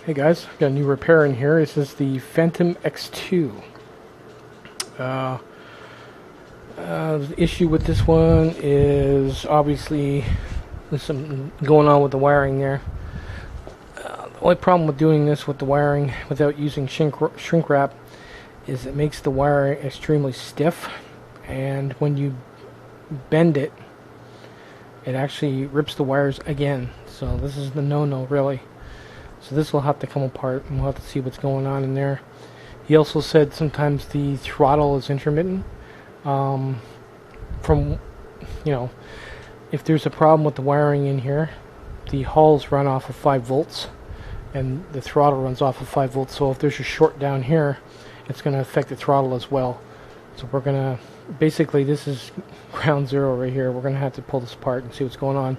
Hey guys, got a new repair in here. This is the phantom-x2. The issue with this one is obviously there's something going on with the wiring there. The only problem with doing this with the wiring without using shrink wrap is it makes the wire extremely stiff, and when you bend it, it actually rips the wires again. So this is the no-no really. So this will have to come apart and we'll have to see what's going on in there. He also said sometimes the throttle is intermittent. From, if there's a problem with the wiring in here, the hulls run off of 5 volts and the throttle runs off of 5 volts. So if there's a short down here, it's going to affect the throttle as well. So we're going to, basically this is ground zero right here. We're going to have to pull this apart and see what's going on.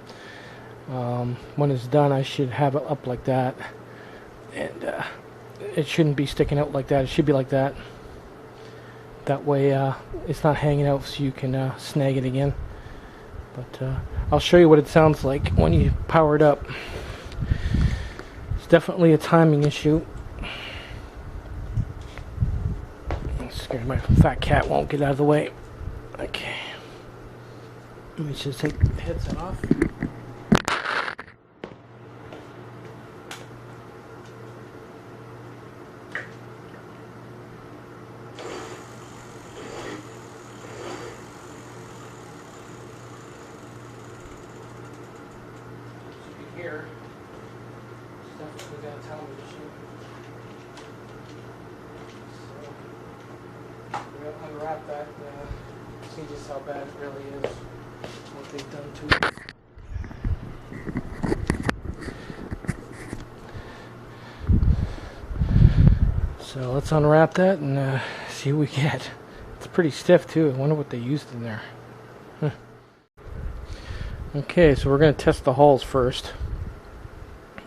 When it's done, I should have it up like that, and it shouldn't be sticking out like that. It should be like that. That way it's not hanging out so you can snag it again. But I'll show you what it sounds like when you power it up. It's definitely a timing issue. I'm scared my fat cat won't get out of the way. Okay, let me just take the headset off. Here, it's definitely got a timing issue. So we're going to unwrap that and see just how bad it really is, what they've done to it. So let's unwrap that and see what we get. It's pretty stiff too. I wonder what they used in there. Huh. Okay, so we're going to test the hulls first.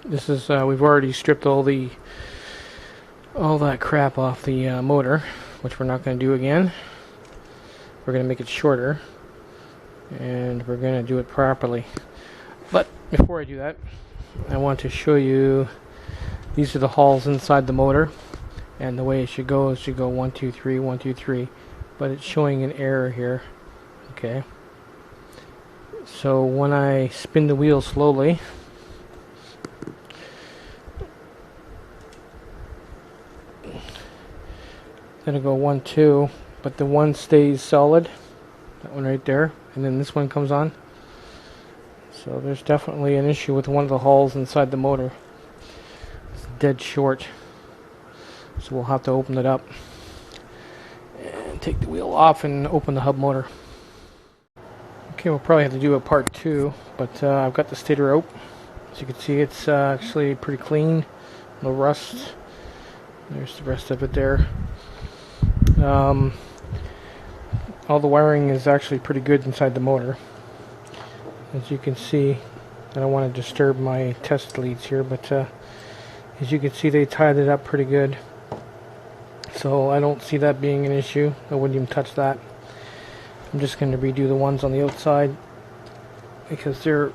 This is we've already stripped all that crap off the motor, which we're not going to do again. We're going to make it shorter, and we're going to do it properly. But before I do that, I want to show you, these are the hulls inside the motor, and the way it should go is it should go 1 2 3 1 2 3, but it's showing an error here. Okay, so when I spin the wheel slowly, then it'll go 1 2, but the 1 stays solid, that one right there, and then this one comes on. So there's definitely an issue with one of the hulls inside the motor. It's dead short, so we'll have to open it up and take the wheel off and open the hub motor. Okay, we'll probably have to do a part 2, but I've got the stator out. As you can see, it's actually pretty clean, no rust. There's the rest of it there. All the wiring is actually pretty good inside the motor. As you can see, I don't want to disturb my test leads here, but as you can see, they tied it up pretty good. So I don't see that being an issue. I wouldn't even touch that. I'm just going to redo the ones on the outside because they're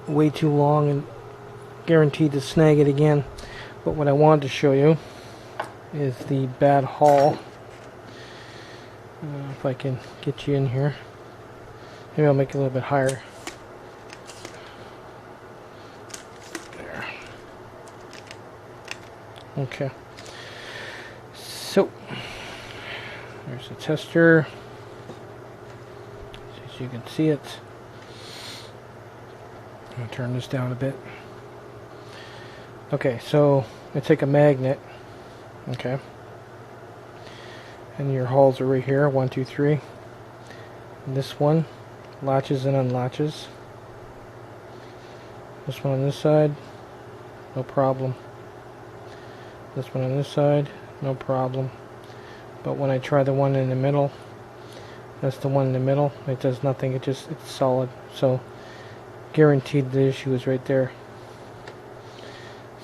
way too long and guaranteed to snag it again. But what I wanted to show you is the bad hull. If I can get you in here, maybe I'll make it a little bit higher. There. Okay. So there's the tester. As you can see it. I'm going to turn this down a bit. Okay, so I take a magnet. Okay. And your hulls are right here, 1 2 3. And this one latches and unlatches. This one on this side, no problem. This one on this side, no problem. But when I try the one in the middle, that's the one in the middle, it does nothing, it's solid. So guaranteed the issue is right there.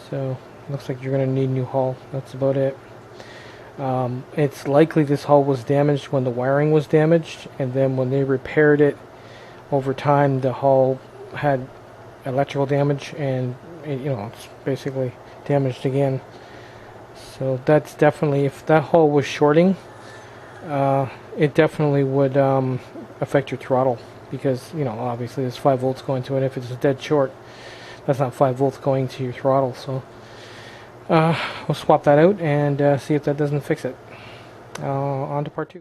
So looks like you're going to need a new hull. That's about it. It's likely this hull was damaged when the wiring was damaged, and then when they repaired it over time, the hull had electrical damage and you know, it's basically damaged again. So that's definitely, if that hole was shorting, it definitely would affect your throttle, because, you know, obviously there's 5 volts going to it. If it's dead short, that's not 5 volts going to your throttle. So we'll swap that out and see if that doesn't fix it. On to part 2.